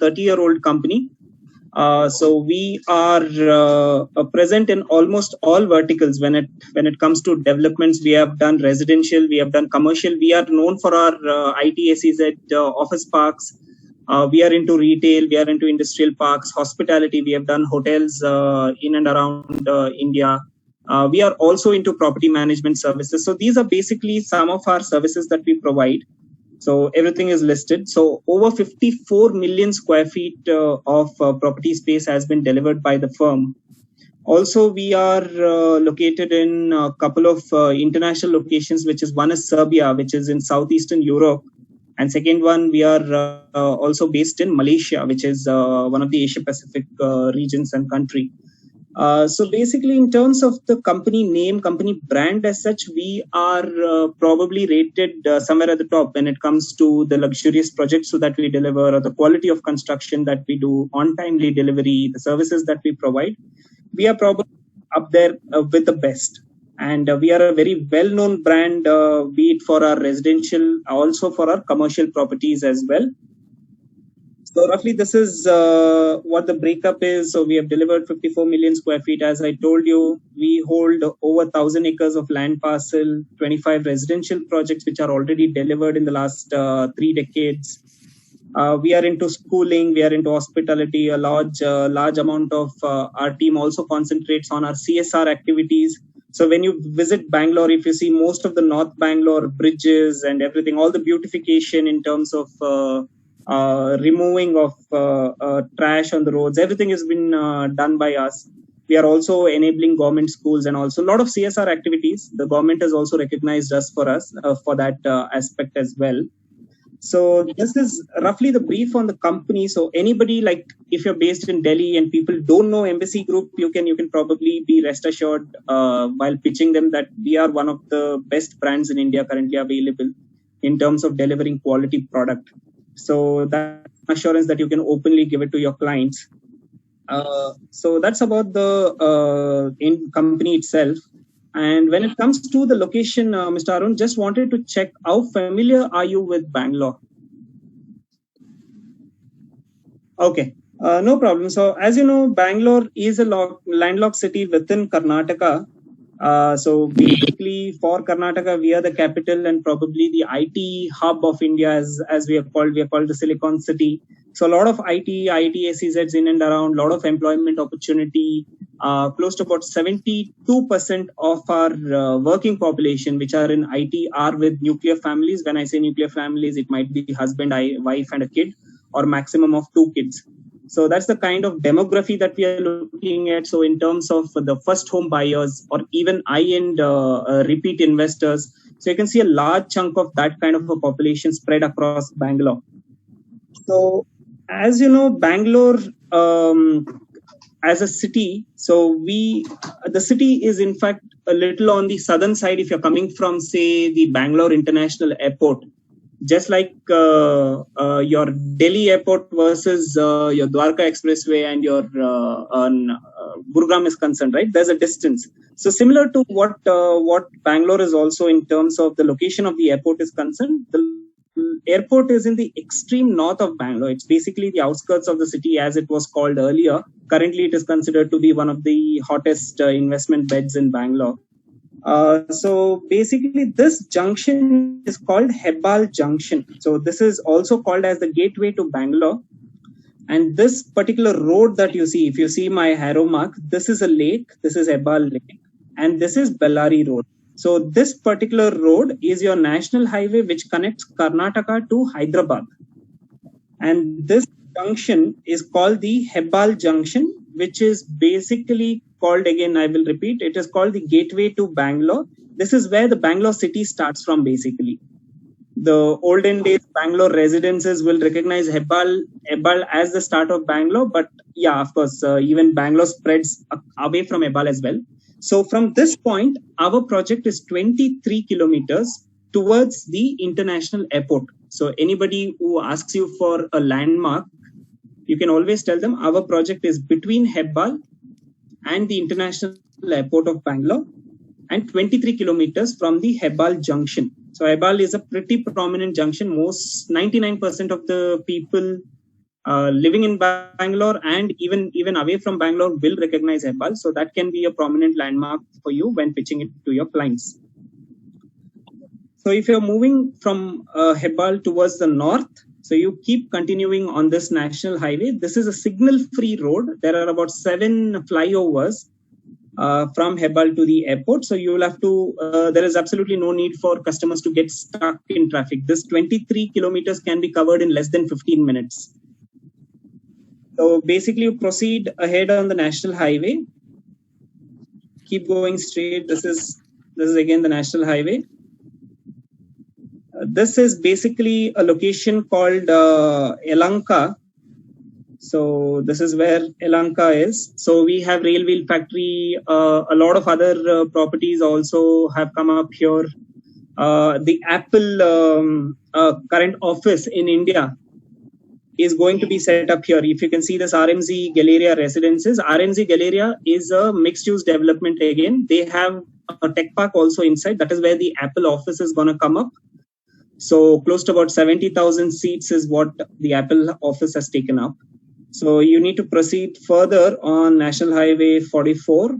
30-year-old company. So we are present in almost all verticals. When it comes to developments, we have done residential, we have done commercial. We are known for our ITSEZ office parks. We are into retail, we are into industrial parks, hospitality. We have done hotels in and around India. We are also into property management services. So these are basically some of our services that we provide. So everything is listed. So over 54 million square feet of property space has been delivered by the firm. Also, we are located in a couple of international locations, which is one is Serbia, which is in southeastern Europe. And second one, we are also based in Malaysia, which is one of the Asia Pacific regions and country. So basically, in terms of the company name, company brand as such, we are probably rated somewhere at the top when it comes to the luxurious projects that we deliver, or the quality of construction that we do, on-timely delivery, the services that we provide. We are probably up there with the best. And we are a very well-known brand, be it for our residential, also for our commercial properties as well. So roughly this is what the breakup is. So we have delivered 54 million square feet. As I told you, we hold over 1,000 acres of land parcel, 25 residential projects which are already delivered in the last 3 decades. We are into schooling, we are into hospitality. A large amount of our team also concentrates on our CSR activities. So when you visit Bangalore, if you see most of the North Bangalore bridges and everything, all the beautification in terms of removing of trash on the roads, everything has been done by us. We are also enabling government schools and also a lot of CSR activities. The government has also recognized us for that aspect as well. So this is roughly the brief on the company. So anybody, like if you're based in Delhi and people don't know Embassy Group, you can probably be rest assured while pitching them that we are one of the best brands in India currently available in terms of delivering quality product. So that assurance that you can openly give it to your clients. So that's about the company itself. And when it comes to the location, Mr. Arun, just wanted to check how familiar are you with Bangalore? Okay, no problem. So as you know, Bangalore is a landlocked city within Karnataka. So basically for Karnataka, we are the capital and probably the IT hub of India as we are called the Silicon City. So a lot of IT SEZs in and around, a lot of employment opportunity. Close to about 72% of our working population, which are in IT, are with nuclear families. When I say nuclear families, it might be husband, wife, and a kid, or maximum of 2 kids. So that's the kind of demography that we are looking at. So in terms of the first home buyers or even high-end repeat investors, so you can see a large chunk of that kind of a population spread across Bangalore. So as you know, Bangalore as a city, so the city is in fact a little on the southern side if you're coming from, say, the Bangalore International Airport. Just like your Delhi airport versus your Dwarka Expressway and your Gurugram is concerned, right? There's a distance. So similar to what Bangalore is also in terms of the location of the airport is concerned, the airport is in the extreme north of Bangalore. It's basically the outskirts of the city as it was called earlier. Currently, it is considered to be one of the hottest investment beds in Bangalore. So basically this junction is called Hebbal Junction. So this is also called as the gateway to Bangalore. And this particular road that you see, if you see my arrow mark, this is a lake, this is Hebbal Lake, and this is Bellary Road. So this particular road is your national highway which connects Karnataka to Hyderabad. And this junction is called the Hebbal Junction, which is basically called, again, I will repeat, it is called the gateway to Bangalore. This is where the Bangalore city starts from, basically. The olden days Bangalore residences will recognize Hebbal as the start of Bangalore. But yeah, of course, even Bangalore spreads away from Hebbal as well. So from this point, our project is 23 kilometers towards the international airport. So anybody who asks you for a landmark, you can always tell them our project is between Hebbal and the international airport of Bangalore and 23 kilometers from the Hebbal junction. So Hebbal is a pretty prominent junction. 99% of the people living in Bangalore and even away from Bangalore will recognize Hebbal. So that can be a prominent landmark for you when pitching it to your clients. So if you're moving from Hebbal towards the north, so you keep continuing on this national highway. This is a signal-free road. There are about 7 flyovers from Hebbal to the airport. So you will have to, there is absolutely no need for customers to get stuck in traffic. This 23 kilometers can be covered in less than 15 minutes. So basically you proceed ahead on the national highway. Keep going straight. This is again the national highway. This is basically a location called Elanka. So this is where Elanka is. So we have Rail Wheel Factory. A lot of other properties also have come up here. The Apple current office in India is going to be set up here. If you can see this RMZ Galleria Residences, RMZ Galleria is a mixed-use development again. They have a tech park also inside. That is where the Apple office is going to come up. So close to about 70,000 seats is what the Apple office has taken up. So you need to proceed further on National Highway 44.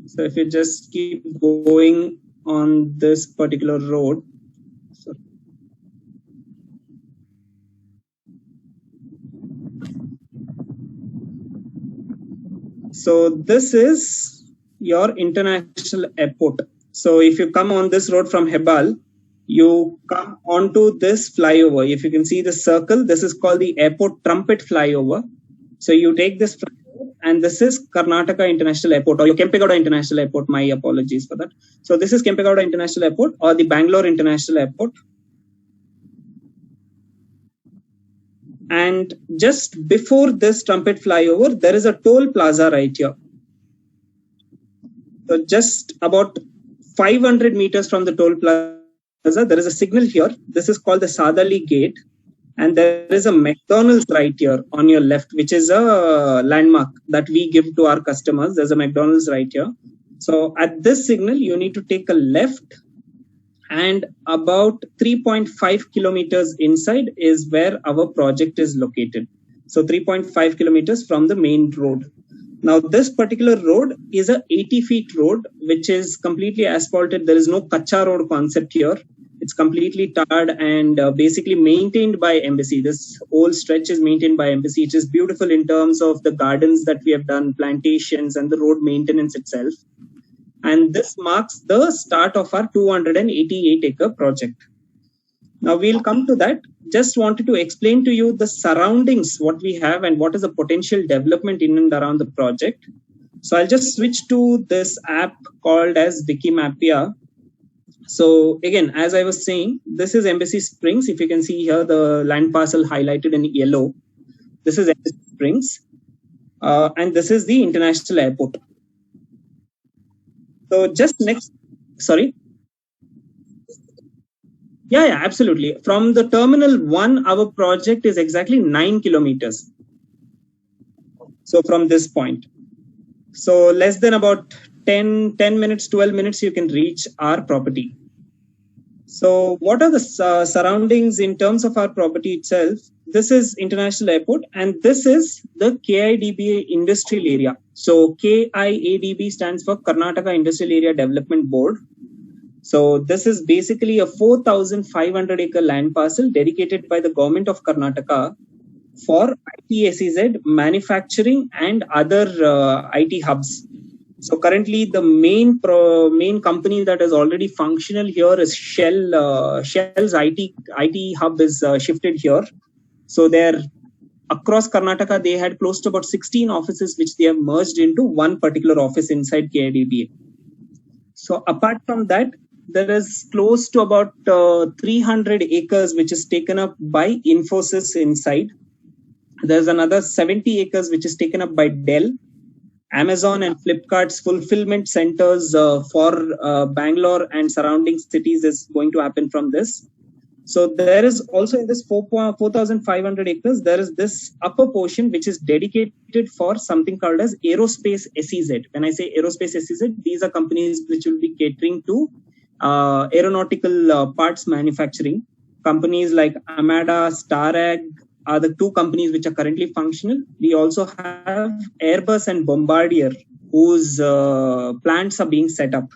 So if you just keep going on this particular road. So this is your international airport. So if you come on this road from Hebbal, you come onto this flyover. If you can see the circle, this is called the Airport Trumpet Flyover. So you take this flyover, and this is Karnataka International Airport, or your Kempegowda International Airport. My apologies for that. So this is Kempegowda International Airport or the Bangalore International Airport. And just before this Trumpet Flyover, there is a toll plaza right here. So just about 500 meters from the toll plaza, there is a signal here. This is called the Sadali Gate. And there is a McDonald's right here on your left, which is a landmark that we give to our customers. There's a McDonald's right here. So at this signal, you need to take a left, and about 3.5 kilometers inside is where our project is located. So 3.5 kilometers from the main road. Now, this particular road is a 80 feet road, which is completely asphalted. There is no Kacha road concept here. It's completely tarred and basically maintained by Embassy. This whole stretch is maintained by Embassy. It is beautiful in terms of the gardens that we have done, plantations, and the road maintenance itself. And this marks the start of our 288-acre project. Now we'll come to that. Just wanted to explain to you the surroundings, what we have and what is the potential development in and around the project. So I'll just switch to this app called as Wikimapia. So again, as I was saying, this is Embassy Springs. If you can see here, the land parcel highlighted in yellow. This is Embassy Springs. And this is the international airport. So just next, sorry. Yeah, absolutely. From the terminal 1, our project is exactly 9 kilometers. So from this point. So less than about 10 minutes, 12 minutes, you can reach our property. So what are the surroundings in terms of our property itself? This is International Airport, and this is the KIDB industrial area. So KIADB stands for Karnataka Industrial Area Development Board. So this is basically a 4,500 acre land parcel dedicated by the government of Karnataka for ITSEZ, manufacturing and other IT hubs. So currently the main company that is already functional here is Shell. Shell's IT hub is shifted here. So they're across Karnataka, they had close to about 16 offices which they have merged into one particular office inside KIDB. So apart from that, there is close to about 300 acres which is taken up by Infosys inside. There's another 70 acres which is taken up by Dell. Amazon and Flipkart's fulfillment centers for Bangalore and surrounding cities is going to happen from this. So there is also in this 4,500 acres, there is this upper portion which is dedicated for something called as Aerospace SEZ. When I say Aerospace SEZ, these are companies which will be catering to aeronautical parts manufacturing. Companies like Amada, Starag are the two companies which are currently functional. We also have Airbus and Bombardier, whose plants are being set up.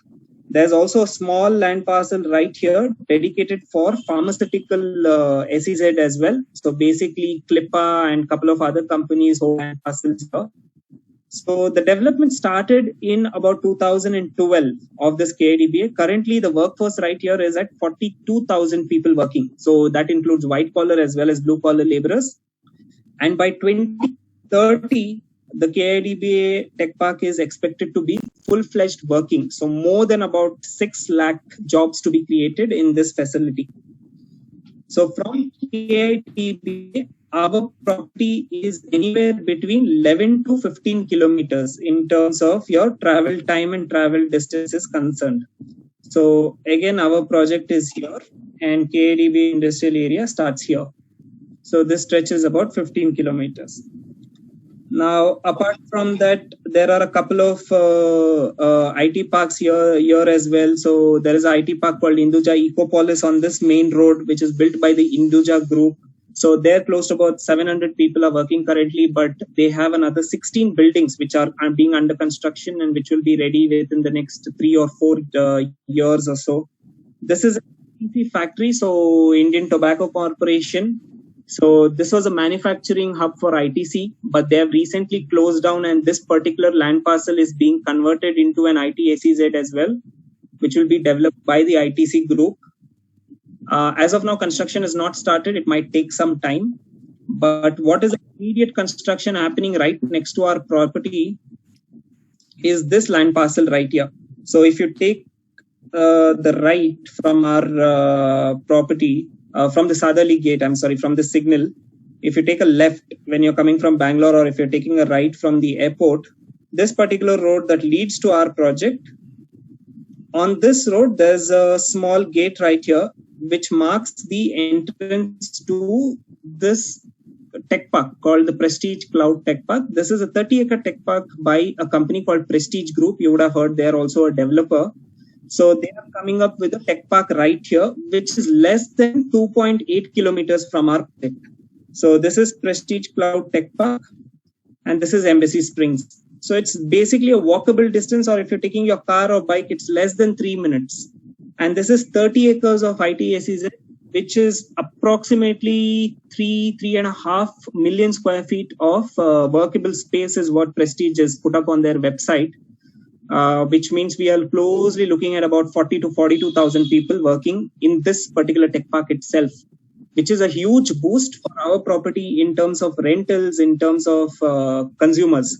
There's also a small land parcel right here dedicated for pharmaceutical SEZ as well. So basically, Clippa and a couple of other companies hold land parcels here. So the development started in about 2012 of this KIDBA. Currently, the workforce right here is at 42,000 people working. So that includes white collar as well as blue collar laborers. And by 2030, the KIDBA Tech Park is expected to be full-fledged working. So more than about 6 lakh jobs to be created in this facility. So from KIDBA, our property is anywhere between 11 to 15 kilometers in terms of your travel time and travel distance is concerned. So again, our project is here and KIDBA industrial area starts here. So this stretch is about 15 kilometers. Now, apart from that, there are a couple of IT parks here as well. So there is an IT park called Induja Ecopolis on this main road, which is built by the Induja group. So there close to about 700 people are working currently, but they have another 16 buildings which are being under construction and which will be ready within the next 3 or 4 years or so. This is a factory, so Indian Tobacco Corporation. So this was a manufacturing hub for ITC, but they have recently closed down and this particular land parcel is being converted into an IT SEZ as well, which will be developed by the ITC group. As of now, construction is not started. It might take some time. But what is the immediate construction happening right next to our property is this land parcel right here. So if you take the right from our property, from the southerly gate, from the signal, if you take a left when you're coming from Bangalore or if you're taking a right from the airport, this particular road that leads to our project, on this road, there's a small gate right here, which marks the entrance to this tech park called the Prestige Cloud Tech Park. This is a 30-acre tech park by a company called Prestige Group. You would have heard they're also a developer. So they are coming up with a tech park right here, which is less than 2.8 kilometers from our project. So this is Prestige Cloud Tech Park, and this is Embassy Springs. So it's basically a walkable distance, or if you're taking your car or bike, it's less than 3 minutes. And this is 30 acres of ITSEZ, which is approximately 3.5 million square feet of workable space is what Prestige has put up on their website. Which means we are closely looking at about 40 to 42,000 people working in this particular tech park itself, which is a huge boost for our property in terms of rentals, in terms of consumers.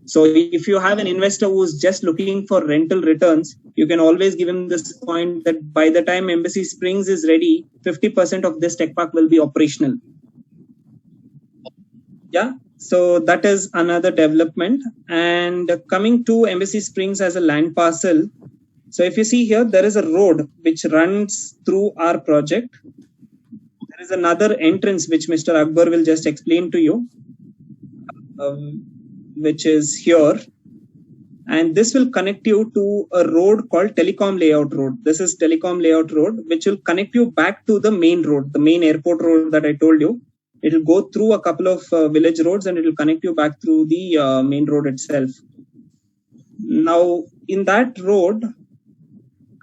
So if you have an investor who's just looking for rental returns, you can always give him this point that by the time Embassy Springs is ready, 50% of this tech park will be operational. Yeah. So that is another development. And coming to Embassy Springs as a land parcel. So if you see here, there is a road which runs through our project. There is another entrance which Mr. Akbar will just explain to you, which is here. And this will connect you to a road called Telecom Layout Road. This is Telecom Layout Road, which will connect you back to the main road, the main airport road that I told you. It will go through a couple of village roads and it will connect you back through the main road itself. Now, in that road,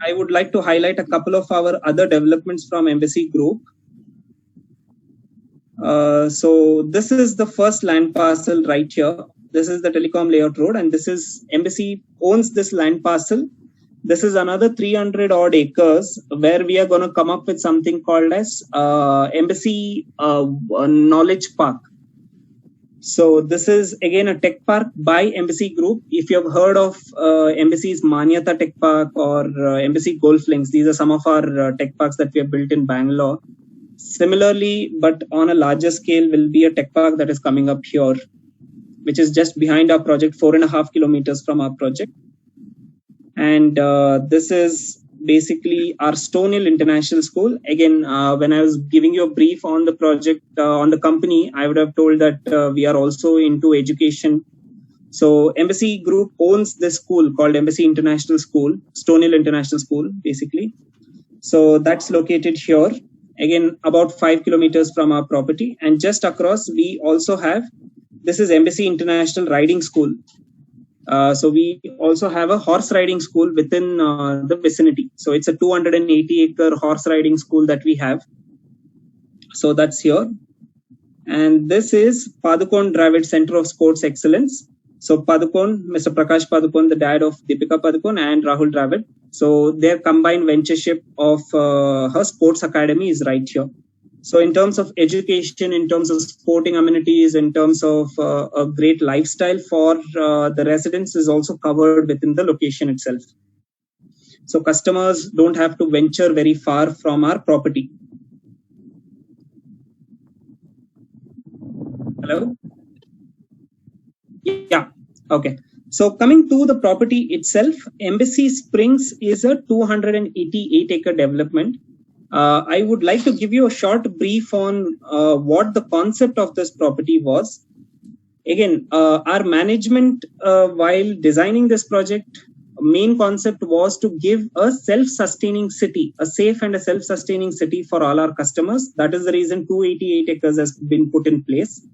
I would like to highlight a couple of our other developments from Embassy Group. So this is the first land parcel right here. This is the Telecom Layout Road, and this is Embassy owns this land parcel. This is another 300 odd acres where we are going to come up with something called as Embassy Knowledge Park. So this is again a tech park by Embassy Group. If you have heard of Embassy's Manyata Tech Park or Embassy Golf Links, these are some of our tech parks that we have built in Bangalore. Similarly, but on a larger scale, will be a tech park that is coming up here, which is just behind our project, 4.5 kilometers from our project. And this is basically our Stone Hill International School. Again, when I was giving you a brief on the project, on the company, I would have told that we are also into education. So Embassy Group owns this school called Embassy International School, Stone Hill International School, basically. So that's located here. again about 5 kilometers from our property. And just across, we also have, this is Embassy International Riding School. So we also have a horse riding school within the vicinity. So it's a 280-acre horse riding school that we have. So that's here. And this is Padukone Dravid Center of Sports Excellence. So Padukone, Mr. Prakash Padukone, the dad of Deepika Padukone, and Rahul Dravid. So their combined ventureship of her sports academy is right here. So in terms of education, in terms of sporting amenities, in terms of a great lifestyle for the residents is also covered within the location itself. So customers don't have to venture very far from our property. Hello? Yeah. Okay. So coming to the property itself, Embassy Springs is a 288-acre development. I would like to give you a short brief on what the concept of this property was. Again, our management, while designing this project, main concept was to give a self-sustaining city, a safe and a self-sustaining city for all our customers. That is the reason 288 acres has been put in place,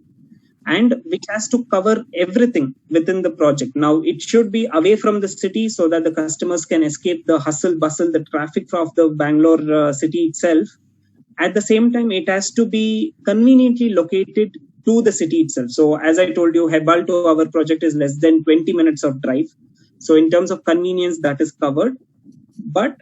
and which has to cover everything within the project. Now, it should be away from the city so that the customers can escape the hustle, bustle, the traffic of the Bangalore city itself. At the same time, it has to be conveniently located to the city itself. So as I told you, Hebbal to our project is less than 20 minutes of drive. So in terms of convenience, that is covered. But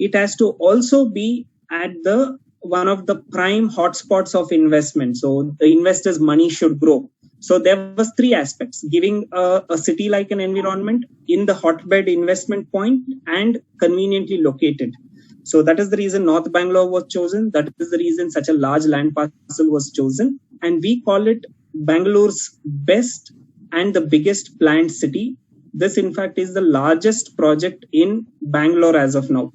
it has to also be at the one of the prime hotspots of investment. So the investors' money should grow. So there was three aspects: giving a city-like an environment in the hotbed investment point and conveniently located. So that is the reason North Bangalore was chosen. That is the reason such a large land parcel was chosen. And we call it Bangalore's best and the biggest planned city. This, in fact, is the largest project in Bangalore as of now.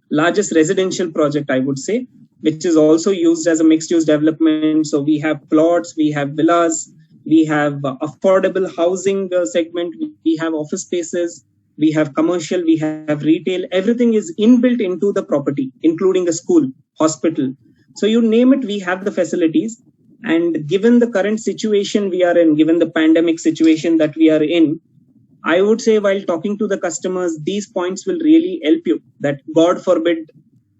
Largest residential project, I would say, which is also used as a mixed-use development. So we have plots, we have villas, we have affordable housing segment, we have office spaces, we have commercial, we have retail. Everything is inbuilt into the property, including a school, hospital. So you name it, we have the facilities. And given the current situation we are in, given the pandemic situation that we are in, I would say while talking to the customers, these points will really help you. That God forbid,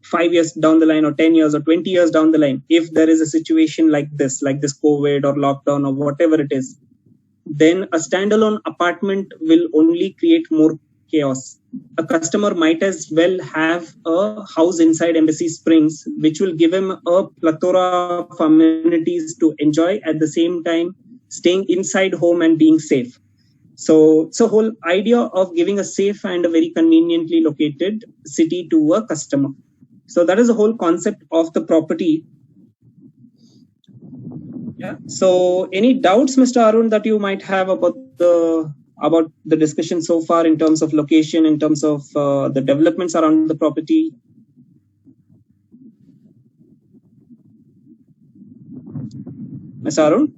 5 years down the line or 10 years or 20 years down the line, if there is a situation like this COVID or lockdown or whatever it is, then a standalone apartment will only create more chaos. A customer might as well have a house inside Embassy Springs, which will give him a plethora of amenities to enjoy, at the same time staying inside home and being safe. So it's a whole idea of giving a safe and a very conveniently located city to a customer. So that is the whole concept of the property. Yeah. So any doubts, Mr. Arun, that you might have about the discussion so far in terms of location, in terms of the developments around the property? Mr. Arun?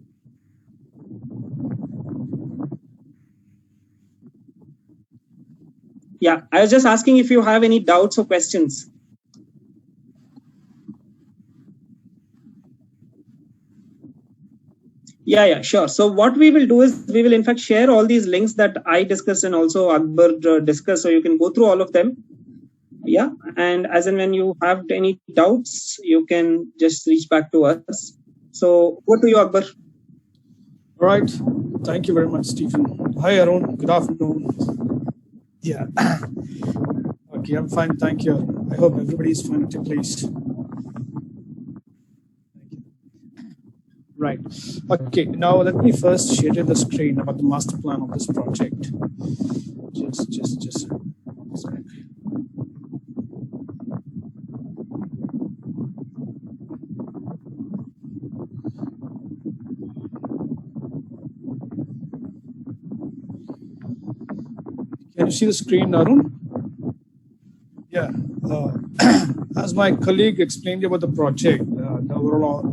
Yeah, I was just asking if you have any doubts or questions. Yeah, sure. So what we will do is we will in fact share all these links that I discussed and also Akbar discussed, so you can go through all of them. Yeah, and as and when you have any doubts, you can just reach back to us. So over to you, Akbar. All right. Thank you very much, Stephen. Hi, Arun. Good afternoon. Yeah. Okay, I'm fine. Thank you. I hope everybody is fine at your place. Right. Okay. Now let me first share the screen about the master plan of this project. Just a sec. Can you see the screen, Arun? Yeah. As my colleague explained about the project, the overall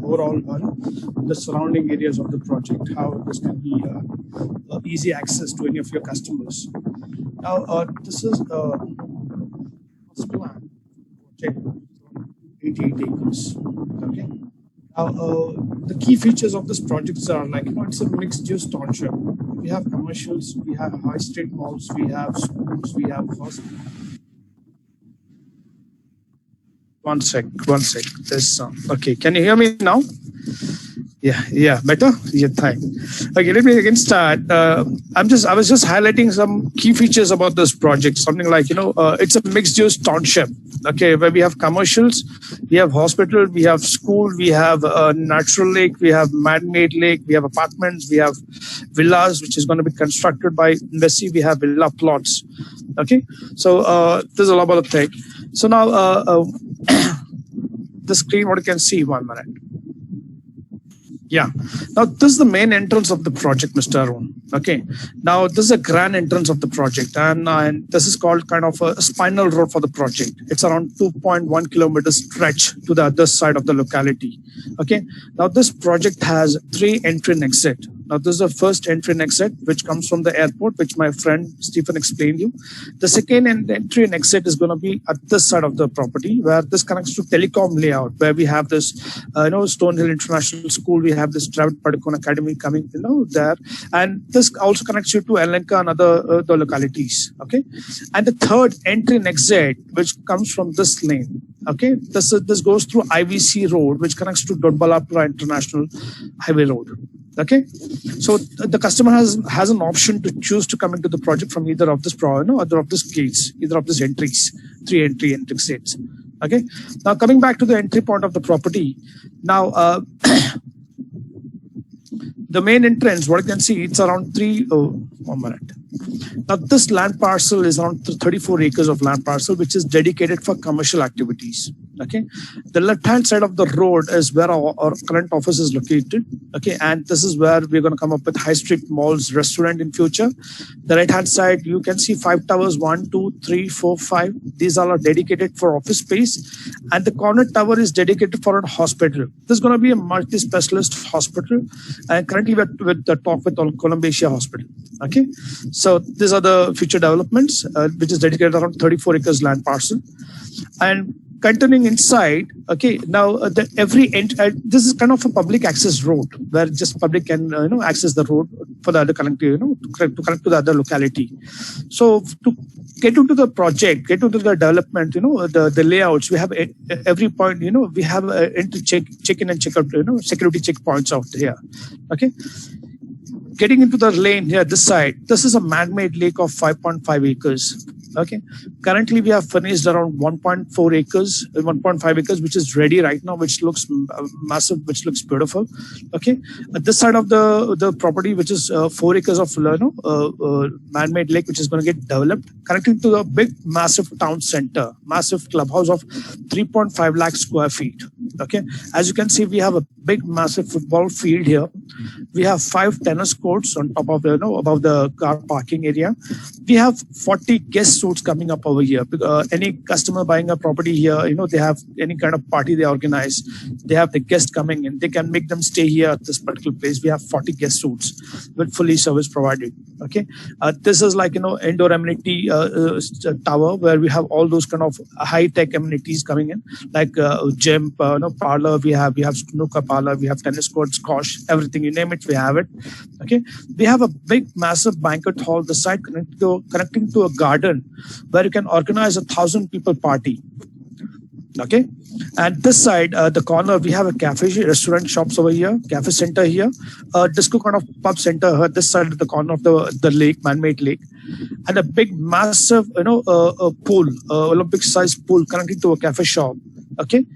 the surrounding areas of the project, how this can be easy access to any of your customers. Now, this is a plan project 88 acres. Okay. Now, the key features of this project are like, it's a mixed-use township. We have commercials, we have high street malls, we have schools, we have hospitals. One sec. This okay. Can you hear me now? Yeah, better. Yeah, thanks. Okay, let me again start. I was just highlighting some key features about this project. Something like, it's a mixed-use township. Okay, where we have commercials, we have hospital, we have school, we have a natural lake, we have man-made lake, we have apartments, we have villas, which is going to be constructed by Messi. We have villa plots. Okay, so there's a lot of things. So now the screen, what you can see, 1 minute. Yeah. Now, this is the main entrance of the project, Mr. Arun. Okay. Now, this is a grand entrance of the project, and this is called kind of a spinal road for the project. It's around 2.1 kilometers stretch to the other side of the locality. Okay. Now, this project has 3 entry and exit. Now, this is the first entry and exit, which comes from the airport, which my friend Stephen explained you. The second entry and exit is going to be at this side of the property, where this connects to telecom layout, where we have this, Stonehill International School. We have this Travis Padukone Academy coming, there. And this also connects you to Alenka and other the localities. Okay. And the third entry and exit, which comes from this lane. Okay. This goes through IVC Road, which connects to Dodbalapura International Highway Road. Okay, so the customer has an option to choose to come into the project from either of this other of these gates, either of these entries, 3 entry and exits. Okay, now coming back to the entry point of the property, now the main entrance, what you can see, it's around 1 minute. Now, this land parcel is around 34 acres of land parcel, which is dedicated for commercial activities. Okay. The left-hand side of the road is where our current office is located. Okay. And this is where we're going to come up with high street malls, restaurant in future. The right-hand side, you can see 5 towers, 1, 2, 3, 4, 5. These all are dedicated for office space. And the corner tower is dedicated for a hospital. This is going to be a multi-specialist hospital. And currently we're the talk with Columbia Hospital. Okay. So these are the future developments, which is dedicated around 34 acres land parcel. And continuing inside, okay, now this is kind of a public access road where just public can access the road for the other connectivity, to connect to the other locality. So to get into the project, get into the development, the layouts, we have every point, we have entry check-in and check-out, security checkpoints out here. Okay. Getting into the lane here, this side, this is a man-made lake of 5.5 acres. Okay. Currently, we have furnished around 1.4 acres, 1.5 acres, which is ready right now, which looks massive, which looks beautiful. Okay. At this side of the property, which is 4 acres of man-made lake, which is going to get developed, connecting to the big, massive town center, massive clubhouse of 3.5 lakh square feet. Okay. As you can see, we have a big, massive football field here. We have 5 tennis courts on top of above the car parking area. We have 40 guest suites coming up over here. Any customer buying a property here, they have any kind of party they organize. They have the guests coming in. They can make them stay here at this particular place. We have 40 guest suites with fully service provided. Okay, this is like indoor amenity tower where we have all those kind of high tech amenities coming in, like gym, parlor. We have snooker parlor. We have tennis court, squash, everything you name it, we have it. Okay, we have a big, massive banquet hall. The side connecting to a garden where you can organize 1,000 people party. Okay, and this side, the corner, we have a cafe, restaurant, shops over here, cafe center here, disco kind of pub center here, this side of the corner of the lake, man-made lake, and a big, massive, pool, Olympic sized pool connecting to a cafe shop. Okay,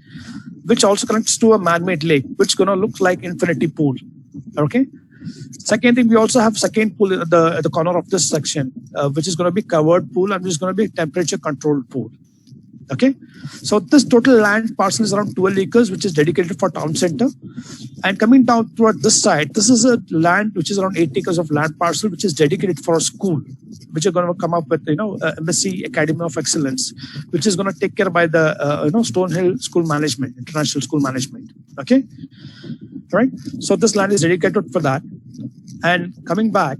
which also connects to a man-made lake, which is going to look like infinity pool. Okay. Second thing, we also have second pool at the corner of this section, which is going to be covered pool and which is going to be temperature controlled pool. Okay. So this total land parcel is around 12 acres, which is dedicated for town center. And coming down toward this side, this is a land which is around 8 acres of land parcel, which is dedicated for a school, which are going to come up with, MSc Academy of Excellence, which is going to take care by the, Stonehill School Management, International School Management. Okay. All right. So this land is dedicated for that. And coming back,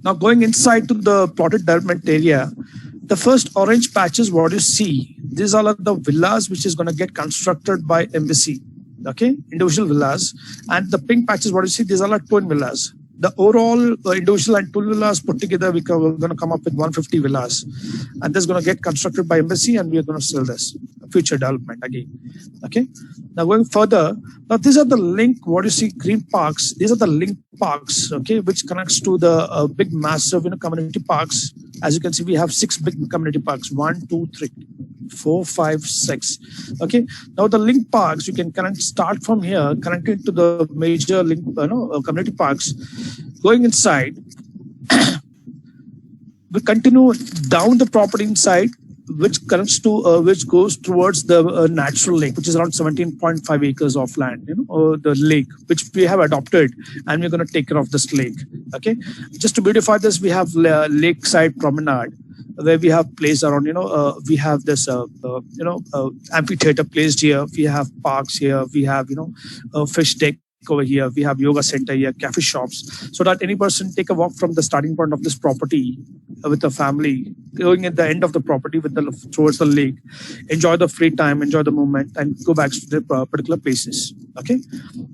now going inside to the plotted development area, the first orange patches, what you see, these are the villas which is going to get constructed by embassy. Okay, individual villas, and the pink patches, what you see, these are like twin villas. The overall individual and twin villas put together, we're going to come up with 150 villas, and this is going to get constructed by embassy, and we are going to sell this future development again. Okay, now going further, now these are the link. What you see, green parks. These are the link parks. Okay, which connects to the big, massive, community parks. As you can see, we have 6 big community parks. 1, 2, 3. 4, 5, 6. Okay. Now the link parks, you can start from here, connected to the major link, community parks. Going inside, we continue down the property inside, which connects to, which goes towards the natural lake, which is around 17.5 acres of land. The lake, which we have adopted, and we're going to take care of this lake. Okay. Just to beautify this, we have lakeside promenade, where we have placed around, we have this, amphitheater placed here. We have parks here. We have, fish deck over here. We have yoga center here, cafe shops, so that any person take a walk from the starting point of this property with the family, going at the end of the property with towards the lake, enjoy the free time, enjoy the moment, and go back to the particular places. Okay.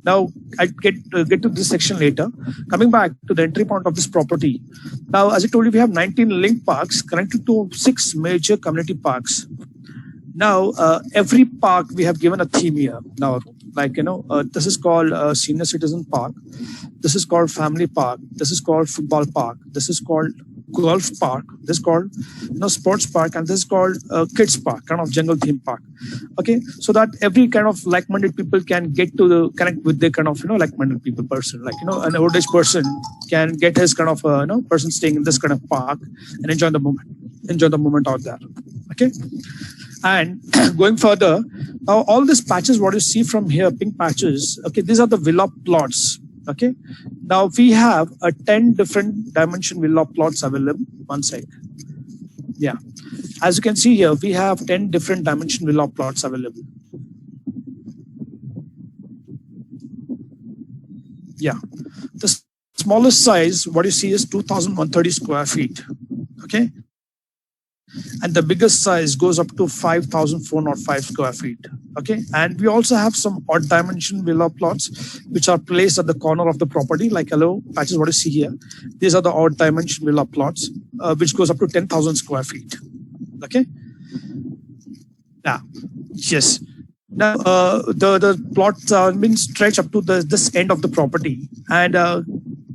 Now I get to this section later. Coming back to the entry point of this property. Now, as I told you, we have 19 link parks connected to 6 major community parks. Now, every park we have given a theme here. Now, like, this is called Senior Citizen Park. This is called Family Park. This is called Football Park. This is called Golf Park. This is called, Sports Park. And this is called Kids Park, kind of jungle theme park. Okay. So that every kind of like-minded people can get to connect with the kind of, like-minded people person. Like, an old age person can get his kind of, person staying in this kind of park and enjoy the moment out there. Okay. And going further, now all these patches, what you see from here, pink patches, okay, these are the villa plots. Okay. Now we have 10 different dimension villa plots available. One sec. Yeah. As you can see here, we have 10 different dimension villa plots available. Yeah. The smallest size, what you see is 2,130 square feet. Okay. And the biggest size goes up to 5,405 square feet. Okay. And we also have some odd dimension villa plots, which are placed at the corner of the property, like yellow patches, what you see here. These are the odd dimension villa plots, which goes up to 10,000 square feet. Okay. Now, yes. Now, the plots are being stretched up to this end of the property. And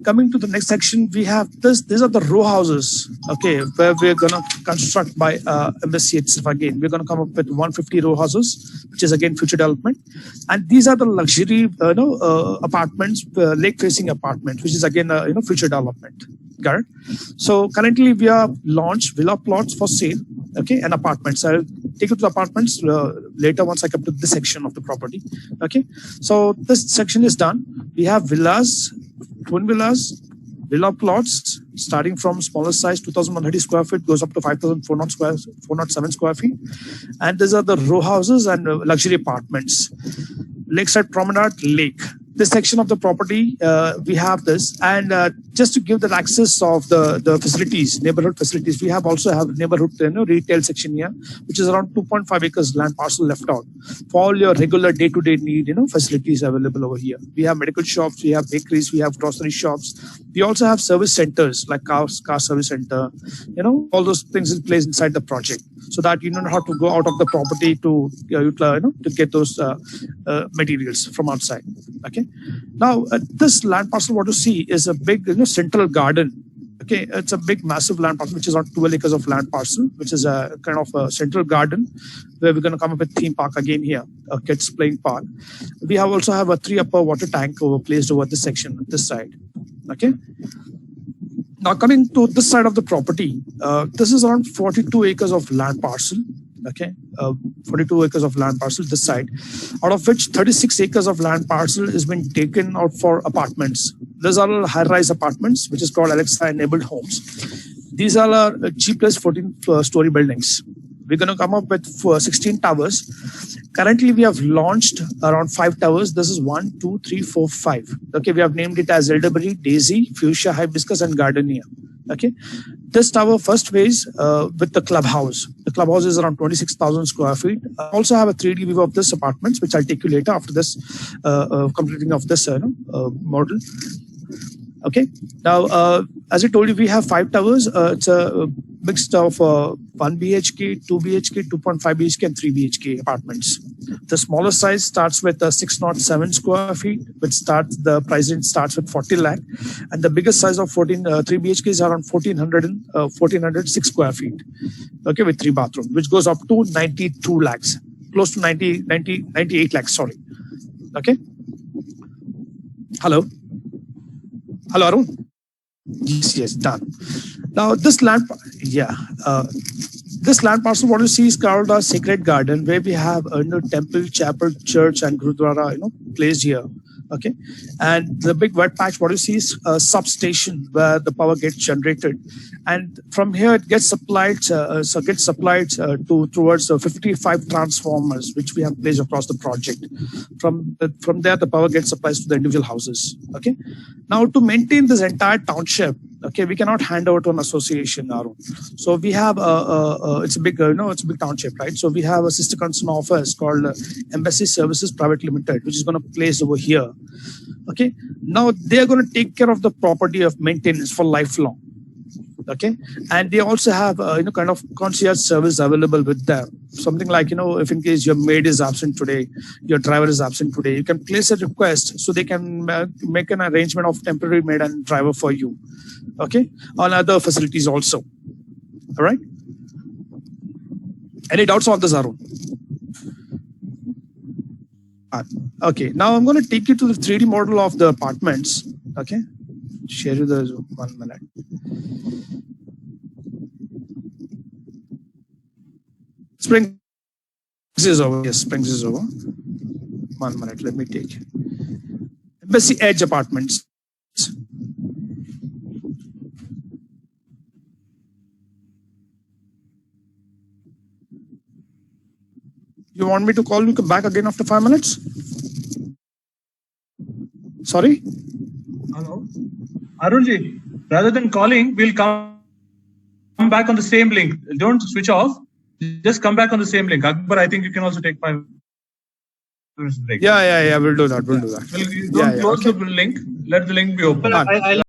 coming to the next section, we have this. These are the row houses, okay, where we're going to construct by embassy itself again. We're going to come up with 150 row houses, which is again future development. And these are the luxury, apartments, lake-facing apartments, which is again, future development. Got it? So currently we have launched villa plots for sale, okay, and apartments. I'll take you to the apartments later once I come to this section of the property. Okay, so this section is done. We have villas, twin villas, villa plots starting from smaller size, 2,130 square feet, goes up to 5,407 square feet. And these are the row houses and luxury apartments. Lakeside promenade, lake. This section of the property, we have this. And just to give the access of the facilities, neighborhood facilities, we also have neighborhood retail section here, which is around 2.5 acres land parcel left out for all your regular day-to-day need, facilities available over here. We have medical shops, we have bakeries, we have grocery shops. We also have service centers like car service center, all those things in place inside the project, so that you don't have to go out of the property to get those materials from outside. Okay. Now this land parcel, what you see is a big central garden. Okay, it's a big massive land parcel, which is around 12 acres of land parcel, which is a kind of a central garden where we're going to come up with theme park again here, a kids playing park. We also have a 3 upper water tank placed over this section, this side. Okay. Now coming to this side of the property, this is around 42 acres of land parcel. Okay, 42 acres of land parcel this side, out of which 36 acres of land parcel has been taken out for apartments. These are all high-rise apartments, which is called Alexa-enabled homes. These are our G plus 14-story buildings. We're going to come up with 16 towers. Currently, we have launched around 5 towers. This is 1, 2, 3, 4, 5. Okay, we have named it as Elderberry, Daisy, Fuchsia, Hibiscus, and Gardenia. Okay. this tower first phase with the clubhouse. The clubhouse is around 26,000 square feet. I also have a 3D view of this apartments, which I'll take you later after this completing of this model. Okay. Now, as I told you, we have 5 towers. It's a mix of 1 BHK, 2 BHK, 2.5 BHK, and 3 BHK apartments. The smaller size starts with 607 square feet, which the price range starts with 40 lakh, and the biggest size of 3 BHK is around 1406 square feet. Okay, with 3 bathrooms, which goes up to 92 lakhs, close to 98 lakhs. Sorry. Okay. Hello, Arun. Yes, done. Now this land, this land parcel, what you see is called a sacred garden, where we have temple, chapel, church, and gurudwara, placed here. Okay, and the big wet patch, what you see is a substation where the power gets generated, and from here it gets supplied. Towards 55 transformers, which we have placed across the project. From there, the power gets supplied to the individual houses. Okay, now to maintain this entire township, okay, we cannot hand over to an association, Arun. So we have it's a big it's a big township, right? So we have a sister concern office called Embassy Services Private Limited, which is going to place over here. Okay, now they are going to take care of the property of maintenance for lifelong. Okay, and they also have kind of concierge service available with them. Something like, if in case your maid is absent today, your driver is absent today, you can place a request so they can make an arrangement of temporary maid and driver for you. Okay, on other facilities also. All right. Any doubts on this, Arun? Okay, now I'm going to take you to the 3D model of the apartments. Okay, share you the 1 minute. Springs is over. Yes, Springs is over. 1 minute. Let me take Embassy Edge Apartments. You want me to call you back again after 5 minutes? Sorry? Hello? Arunji, rather than calling, we'll come back on the same link. Don't switch off. Just come back on the same link. Akbar, I think you can also take 5 minutes break. Yeah. We'll do that. We'll do that. Don't close the link. Let the link be open.